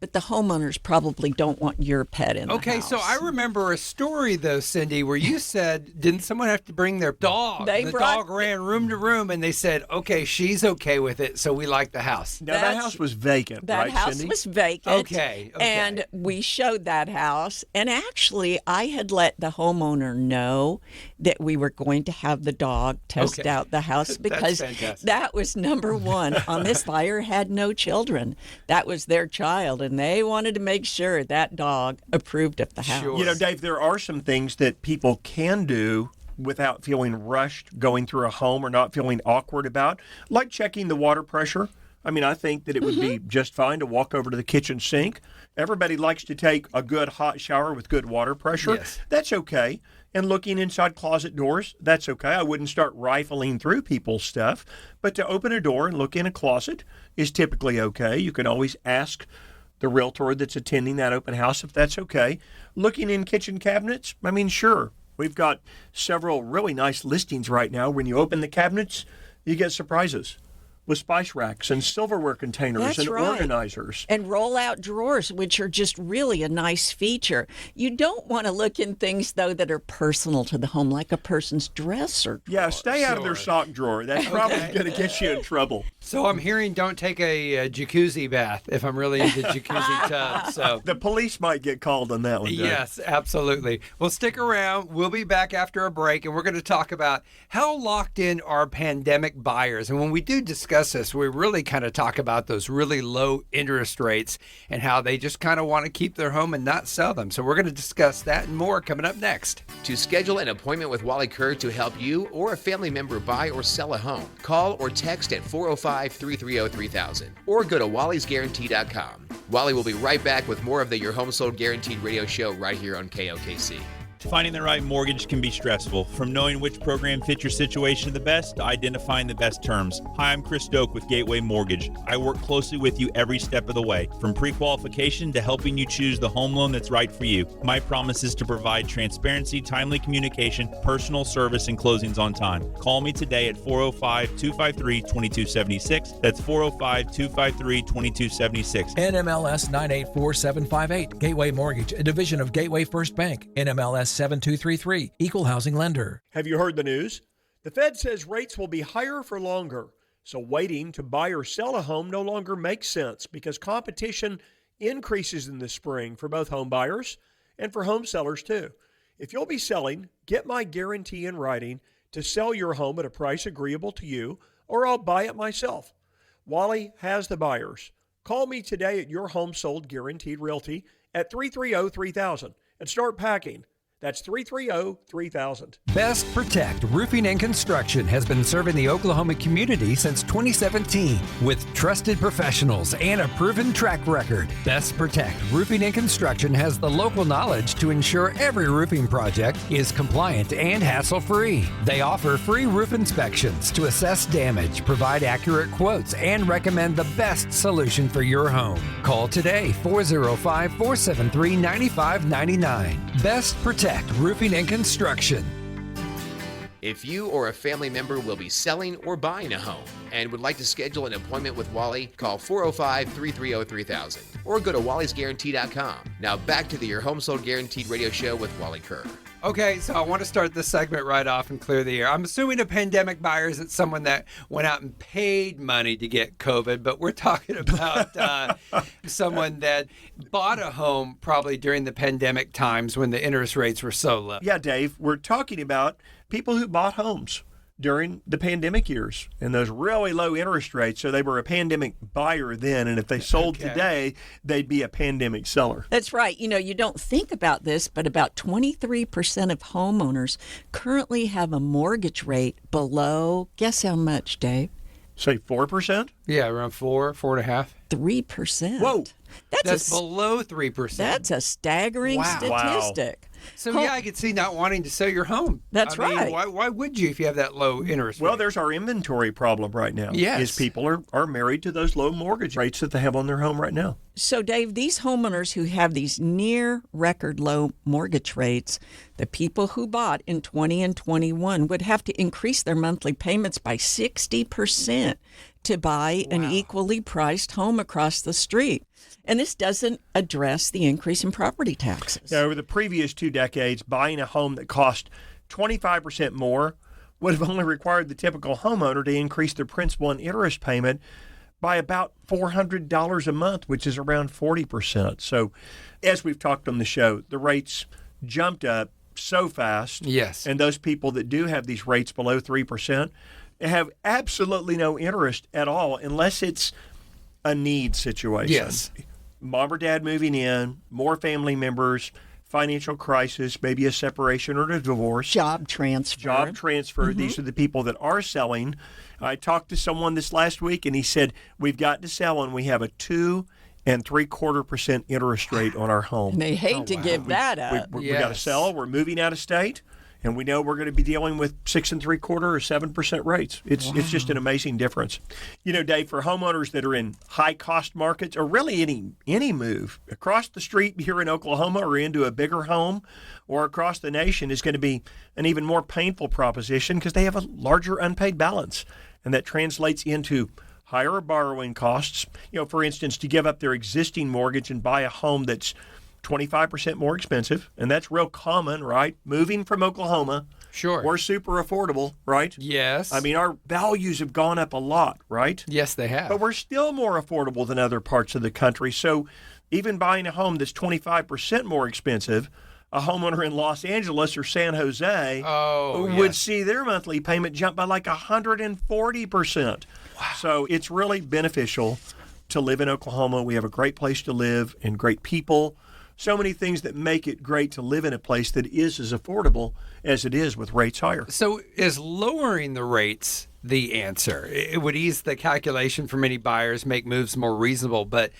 but the homeowners probably don't want your pet in the Okay, house. so I remember a story, though, Cindy, where you said, didn't someone have to bring their dog? They The brought- dog ran room to room, and they said, okay, she's okay with it, so we like the house. Now, that That's- house was vacant, That right, house Cindy? was vacant. Okay. And we showed that house. And actually, I had let the homeowner know that we were going to have the dog test Okay. out the house because fantastic. that was number one on this buyer had no children. That was their child. And they wanted to make sure that dog approved of the house. Sure. Dave, there are some things that people can do without feeling rushed going through a home or not feeling awkward about, like checking the water pressure. I mean, I think that it would be just fine to walk over to the kitchen sink. Everybody likes to take a good hot shower with good water pressure. Yes. That's okay. And looking inside closet doors, that's okay. I wouldn't start rifling through people's stuff. But to open a door and look in a closet is typically okay. You can always ask the realtor that's attending that open house if that's okay. Looking in kitchen cabinets, I mean, sure. We've got several really nice listings right now. When you open the cabinets, you get surprises with spice racks and silverware containers That's and right. organizers. And roll-out drawers, which are just really a nice feature. You don't want to look in things, though, that are personal to the home, like a person's dresser. Yeah, stay out of their sock drawer. That's probably going to get you in trouble. So I'm hearing don't take a jacuzzi bath if I'm really into jacuzzi tubs. So The police might get called on that one, Dave. yes, absolutely. Well, stick around. We'll be back after a break, and we're going to talk about how locked in are pandemic buyers. And when we do discuss this, we really kind of talk about those really low interest rates and how they just kind of want to keep their home and not sell them. So we're going to discuss that and more coming up next. To schedule an appointment with Wally Kerr to help you or a family member buy or sell a home, call or text at 405-330-3000 or go to wallysguarantee.com. Wally will be right back with more of the Your Home Sold Guaranteed radio show right here on KOKC. Finding the right mortgage can be stressful, from knowing which program fits your situation the best to identifying the best terms. Hi, I'm Chris Doak with Gateway Mortgage. I work closely with you every step of the way, from pre-qualification to helping you choose the home loan that's right for you. My promise is to provide transparency, timely communication, personal service, and closings on time. Call me today at 405-253-2276. That's 405-253-2276. NMLS 984758. Gateway Mortgage, a division of Gateway First Bank. NMLS 7233. Equal housing lender. Have you heard the news? The Fed says rates will be higher for longer. So waiting to buy or sell a home no longer makes sense because competition increases in the spring for both home buyers and for home sellers too. If you'll be selling, get my guarantee in writing to sell your home at a price agreeable to you, or I'll buy it myself. Wally has the buyers. Call me today at Your Home Sold Guaranteed Realty at 330-3000 and start packing. That's 330-3000. Best Protect Roofing and Construction has been serving the Oklahoma community since 2017 with trusted professionals and a proven track record. Best Protect Roofing and Construction has the local knowledge to ensure every roofing project is compliant and hassle-free. They offer free roof inspections to assess damage, provide accurate quotes, and recommend the best solution for your home. Call today, 405-473-9599. Best Protect Roofing and Construction. If you or a family member will be selling or buying a home and would like to schedule an appointment with Wally, call 405-330-3000 or go to wallysguarantee.com. Now back to the Your Home Sold Guaranteed radio show with Wally Kerr. Okay, so I want to start this segment right off and clear the air. I'm assuming a pandemic buyer isn't someone that went out and paid money to get COVID, but we're talking about someone that bought a home probably during the pandemic times when the interest rates were so low. Yeah, Dave, we're talking about people who bought homes during the pandemic years and those really low interest rates. So they were a pandemic buyer then, and if they sold today, they'd be a pandemic seller. That's right. You know, you don't think about this, but about 23% of homeowners currently have a mortgage rate below, guess how much, Dave? Say 4%? Yeah, around 4.5. 3%. Whoa. That's below 3%. That's a staggering statistic. So, yeah, I could see not wanting to sell your home. That's right. Why would you if you have that low interest rate? Well, there's our inventory problem right now. Yes. Is people are married to those low mortgage rates that they have on their home right now. So, Dave, these homeowners who have these near record low mortgage rates, the people who bought in 20 and 21 would have to increase their monthly payments by 60% to buy an equally priced home across the street. And this doesn't address the increase in property taxes. Now, over the previous 2 decades, buying a home that cost 25% more would have only required the typical homeowner to increase their principal and interest payment by about $400 a month, which is around 40%. So, as we've talked on the show, the rates jumped up so fast. Yes. And those people that do have these rates below 3% have absolutely no interest at all unless it's a need situation. Yes. Mom or dad moving in, more family members, financial crisis, maybe a separation or a divorce. Job transfer. Mm-hmm. These are the people that are selling. I talked to someone this last week, and he said, we've got to sell, and we have a 2 3/4% interest rate on our home. And they hate to give that up. We got to sell. We're moving out of state. And we know we're going to be dealing with 6 3/4 or 7% rates. It's just an amazing difference. You know, Dave, for homeowners that are in high cost markets, or really any move across the street here in Oklahoma or into a bigger home or across the nation is going to be an even more painful proposition because they have a larger unpaid balance, and that translates into higher borrowing costs. You know, for instance, to give up their existing mortgage and buy a home that's 25% more expensive, and that's real common, right? Moving from Oklahoma, sure, we're super affordable, right? Yes. I mean, our values have gone up a lot, right? Yes, they have. But we're still more affordable than other parts of the country. So even buying a home that's 25% more expensive, a homeowner in Los Angeles or San Jose would see their monthly payment jump by like 140%. Wow. So it's really beneficial to live in Oklahoma. We have a great place to live and great people. So many things that make it great to live in a place that is as affordable as it is with rates higher. So is lowering the rates the answer? It would ease the calculation for many buyers, make moves more reasonable, but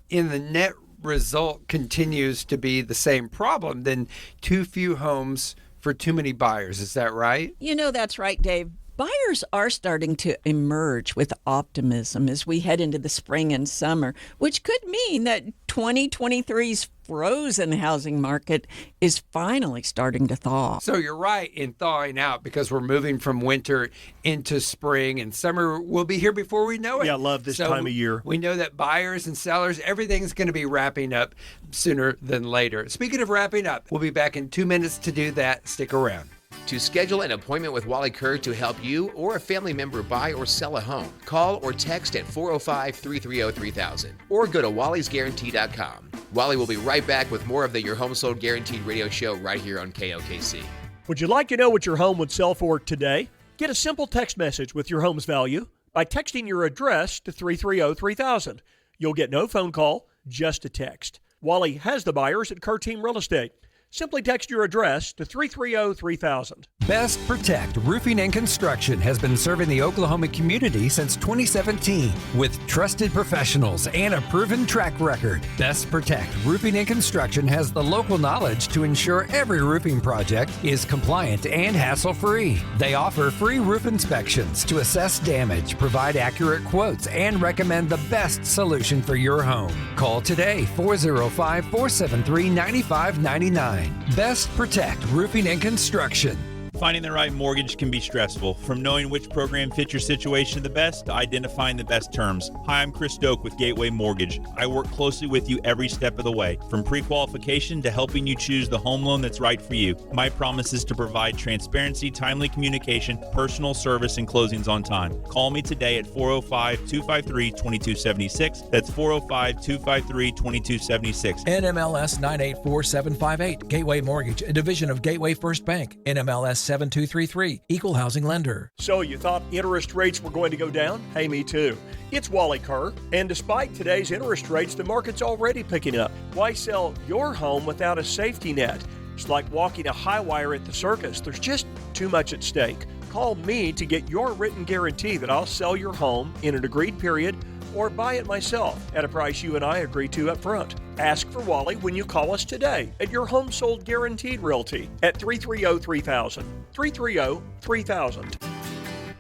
in the net result continues to be the same problem, then too few homes for too many buyers. Is that right? That's right, Dave. Buyers are starting to emerge with optimism as we head into the spring and summer, which could mean that 2023's frozen housing market is finally starting to thaw. So you're right in thawing out because we're moving from winter into spring, and summer will be here before we know it. Yeah, I love this time of year. We know that buyers and sellers, everything's going to be wrapping up sooner than later. Speaking of wrapping up, we'll be back in 2 minutes to do that. Stick around. To schedule an appointment with Wally Kerr to help you or a family member buy or sell a home, call or text at 405-330-3000 or go to wallysguarantee.com. Wally will be right back with more of the Your Home Sold Guaranteed radio show right here on KOKC. Would you like to know what your home would sell for today? Get a simple text message with your home's value by texting your address to 330-3000. You'll get no phone call, just a text. Wally has the buyers at Kerr Team Real Estate. Simply text your address to 330-3000. Best Protect Roofing and Construction has been serving the Oklahoma community since 2017 with trusted professionals and a proven track record. Best Protect Roofing and Construction has the local knowledge to ensure every roofing project is compliant and hassle-free. They offer free roof inspections to assess damage, provide accurate quotes, and recommend the best solution for your home. Call today, 405-473-9599. Best Protect Roofing and Construction. Finding the right mortgage can be stressful. From knowing which program fits your situation the best to identifying the best terms. Hi, I'm Chris Doak with Gateway Mortgage. I work closely with you every step of the way, from pre-qualification to helping you choose the home loan that's right for you. My promise is to provide transparency, timely communication, personal service, and closings on time. Call me today at 405-253-2276. That's 405-253-2276. NMLS 984758, Gateway Mortgage, a division of Gateway First Bank. NMLS 7233, Equal Housing Lender. So you thought interest rates were going to go down? Hey, me too. It's Wally Kerr, and despite today's interest rates, the market's already picking up. Why sell your home without a safety net? It's like walking a high wire at the circus. There's just too much at stake. Call me to get your written guarantee that I'll sell your home in an agreed period or buy it myself at a price you and I agree to up front. Ask for Wally when you call us today at Your Home Sold Guaranteed Realty at 330-3000. 330-3000.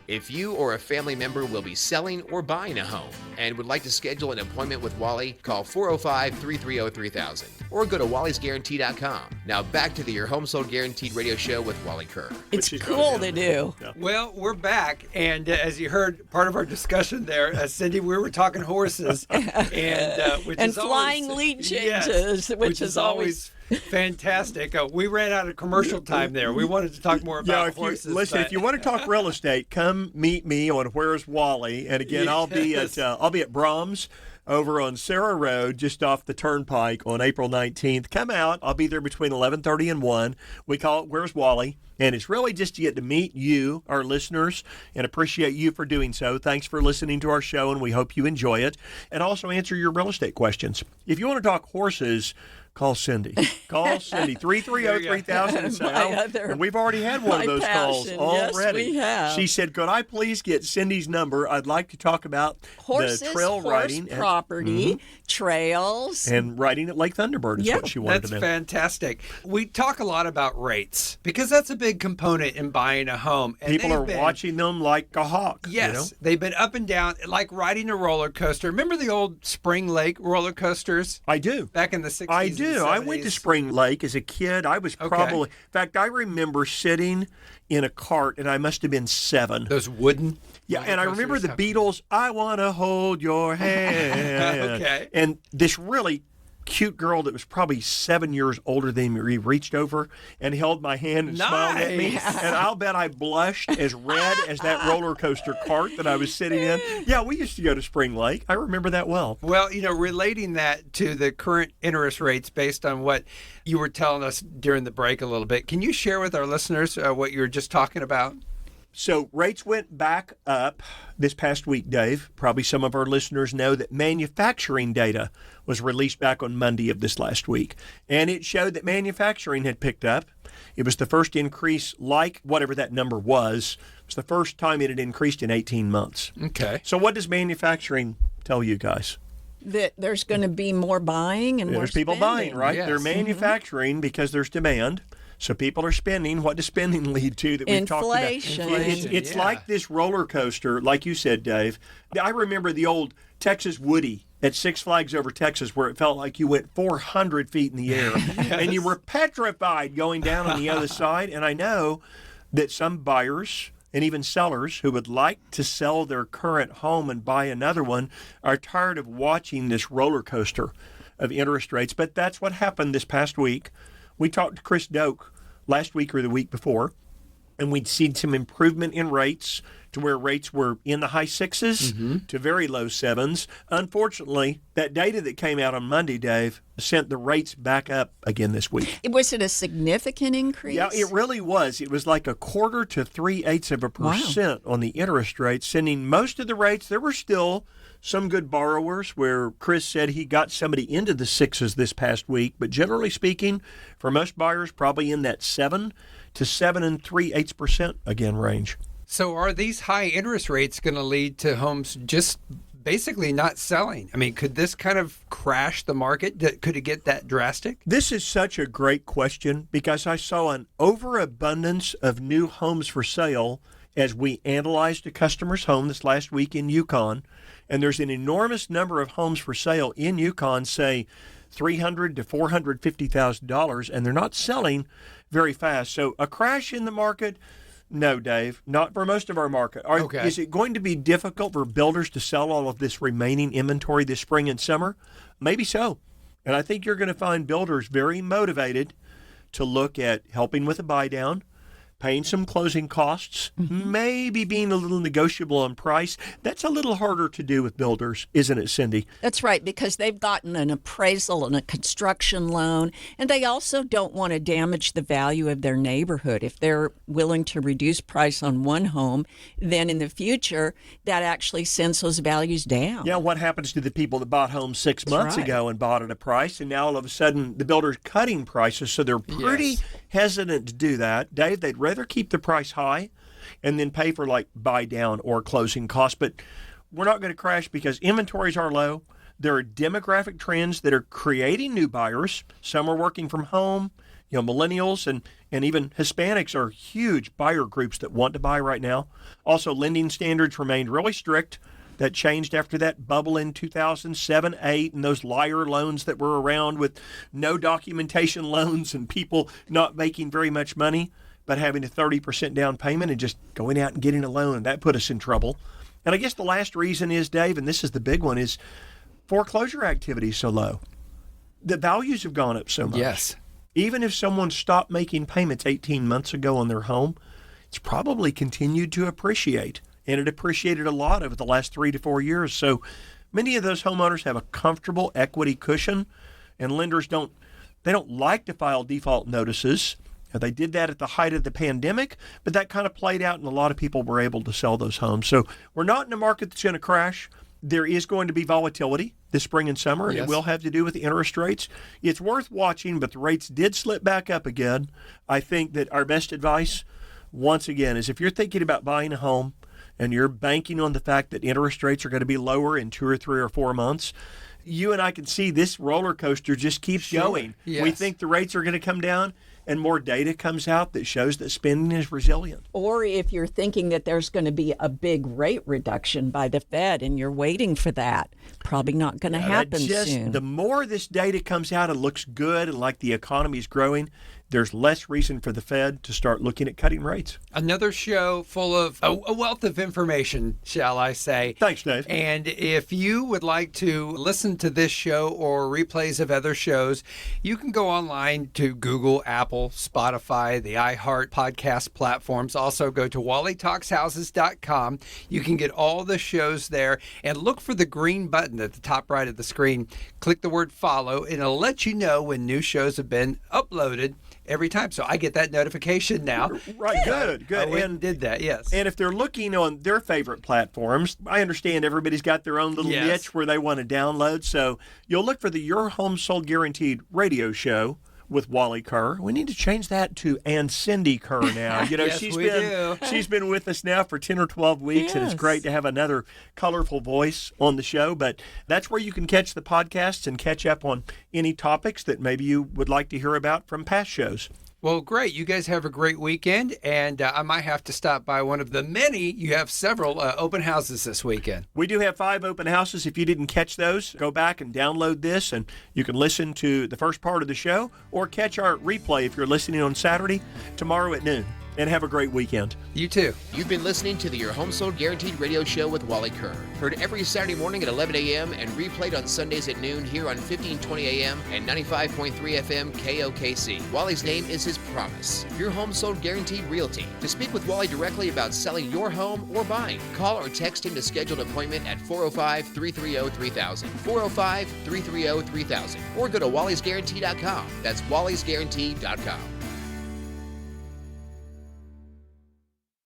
If you or a family member will be selling or buying a home and would like to schedule an appointment with Wally, call 405-330-3000 or go to wallysguarantee.com. Now back to the Your Home Sold Guaranteed radio show with Wally Kerr. It's cool to do. Yeah. Well, we're back, and as you heard, part of our discussion there, Cindy, we were talking horses, and which and is flying always, lead changes, yes, which is always fantastic. We ran out of commercial time there. We wanted to talk more about horses. Listen, if you want to talk real estate, come meet me on Where's Wally, and again, Yes. I'll be at Brahms over on Sarah Road, just off the Turnpike on April 19th. Come out. I'll be there between 11:30 and 1. We call it Where's Wally? And it's really just to get to meet you, our listeners, and appreciate you for doing so. Thanks for listening to our show, and we hope you enjoy it. And also answer your real estate questions. If you want to talk horses, call Cindy. Call Cindy, 330-3000. And we've already had one of those calls already. Yes, we have. She said, could I please get Cindy's number? I'd like to talk about horses, the trail riding. property, trails. And riding at Lake Thunderbird is what she wanted to know. That's fantastic. We talk a lot about rates because that's a big component in buying a home. And people are watching them like a hawk. Yes, you know? They've been up and down, like riding a roller coaster. Remember the old Spring Lake roller coasters? I do. Back in the 60s. I do. I went to Spring Lake as a kid. I was probably, in fact, I remember sitting in a cart, and I must have been 7. Those wooden? Yeah, and I remember the Beatles, I Want to Hold Your Hand. Okay. And this really cute girl that was probably 7 years older than me reached over and held my hand and smiled at me. And I'll bet I blushed as red as that roller coaster cart that I was sitting in. Yeah, we used to go to Spring Lake. I remember that well. Well, relating that to the current interest rates based on what you were telling us during the break a little bit, can you share with our listeners what you were just talking about? So rates went back up this past week, Dave. Probably some of our listeners know that manufacturing data was released back on Monday of this last week, and it showed that manufacturing had picked up. It was the first increase, like whatever that number was. It was the first time it had increased in 18 months. Okay. So what does manufacturing tell you guys? that there's going to be more buying and more There's people buying, spending. right? Yes. They're manufacturing because there's demand. So people are spending. What does spending lead to that we've talked about? Inflation. It's yeah. like this roller coaster, like you said, Dave. I remember the old Texas Woody at Six Flags Over Texas, where it felt like you went 400 feet in the air and you were petrified going down on the other side. And I know that some buyers and even sellers who would like to sell their current home and buy another one are tired of watching this roller coaster of interest rates. But that's what happened this past week. We talked to Chris Doak last week or the week before, and we'd seen some improvement in rates to where rates were in the high sixes to very low sevens. Unfortunately, that data that came out on Monday, Dave, sent the rates back up again this week. Was it a significant increase? Yeah, it really was. It was like 1/4 to 3/8% on the interest rates, sending most of the rates. There were still some good borrowers where Chris said he got somebody into the sixes this past week, but generally speaking, for most buyers, probably in that 7 to 7 3/8% again range. So are these high interest rates going to lead to homes just basically not selling? I mean, could this kind of crash the market? Could it get that drastic? This is such a great question because I saw an overabundance of new homes for sale as we analyzed a customer's home this last week in Yukon. And there's an enormous number of homes for sale in Yukon, say $300,000 to $450,000, and they're not selling very fast. So a crash in the market? No, Dave, not for most of our market. Okay. Is it going to be difficult for builders to sell all of this remaining inventory this spring and summer? Maybe so. And I think you're going to find builders very motivated to look at helping with a buy down, paying some closing costs, maybe being a little negotiable on price. That's a little harder to do with builders, isn't it, Cindy? That's right, because they've gotten an appraisal and a construction loan, and they also don't want to damage the value of their neighborhood. If they're willing to reduce price on one home, then in the future, that actually sends those values down. Yeah, what happens to the people that bought homes 6 months right. ago and bought at a price, and now all of a sudden the builder's cutting prices, so they're pretty hesitant to do that. Dave, they'd rather keep the price high and then pay for like buy down or closing costs. But we're not going to crash because inventories are low. There are demographic trends that are creating new buyers. Some are working from home. You know, millennials and even Hispanics are huge buyer groups that want to buy right now. Also, lending standards remained really strict. That changed after that bubble in 2007, 8, and those liar loans that were around with no documentation loans and people not making very much money, but having a 30% down payment and just going out and getting a loan. That put us in trouble. And I guess the last reason is, Dave, and this is the big one, is foreclosure activity is so low. The values have gone up so much. Yes. Even if someone stopped making payments 18 months ago on their home, it's probably continued to appreciate. And it appreciated a lot over the last 3 to 4 years. So many of those homeowners have a comfortable equity cushion, and lenders don't like to file default notices. They did that at the height of the pandemic, but that kind of played out, and a lot of people were able to sell those homes. So we're not in a market that's going to crash. There is going to be volatility this spring and summer, and it will have to do with the interest rates. It's worth watching, but the rates did slip back up again. I think that our best advice, once again, is if you're thinking about buying a home, and you're banking on the fact that interest rates are going to be lower in 2 or 3 or 4 months, you and I can see this roller coaster just keeps going. Yes. We think the rates are going to come down, and more data comes out that shows that spending is resilient. Or if you're thinking that there's going to be a big rate reduction by the Fed and you're waiting for that, probably not going to happen soon. The more this data comes out and looks good and like the economy is growing, there's less reason for the Fed to start looking at cutting rates. Another show full of a wealth of information, shall I say. Thanks, Dave. And if you would like to listen to this show or replays of other shows, you can go online to Google, Apple, Spotify, the iHeart podcast platforms. Also go to wallytalkshouses.com. You can get all the shows there and look for the green button at the top right of the screen. Click the word follow and it'll let you know when new shows have been uploaded every time. So I get that notification now. Right, good. I went and did that, yes. And if they're looking on their favorite platforms, I understand everybody's got their own little niche where they want to download. So you'll look for the Your Home Sold Guaranteed radio show, with Wally Kerr. We need to change that to and Cindy Kerr now. You know, Yes, she's been with us now for 10 or 12 weeks, and it's Yes. great to have another colorful voice on the show. But that's where you can catch the podcasts and catch up on any topics that maybe you would like to hear about from past shows. Well, great. You guys have a great weekend, and I might have to stop by one of the many. You have several open houses this weekend. We do have 5 open houses. If you didn't catch those, go back and download this, and you can listen to the first part of the show or catch our replay if you're listening on Saturday, tomorrow at noon. And have a great weekend. You too. You've been listening to the Your Home Sold Guaranteed radio show with Wally Kerr. Heard every Saturday morning at 11 a.m. and replayed on Sundays at noon here on 1520 a.m. and 95.3 FM KOKC. Wally's name is his promise. Your Home Sold Guaranteed Realty. To speak with Wally directly about selling your home or buying, call or text him to schedule an appointment at 405-330-3000, 405-330-3000, or go to wallysguarantee.com. That's wallysguarantee.com.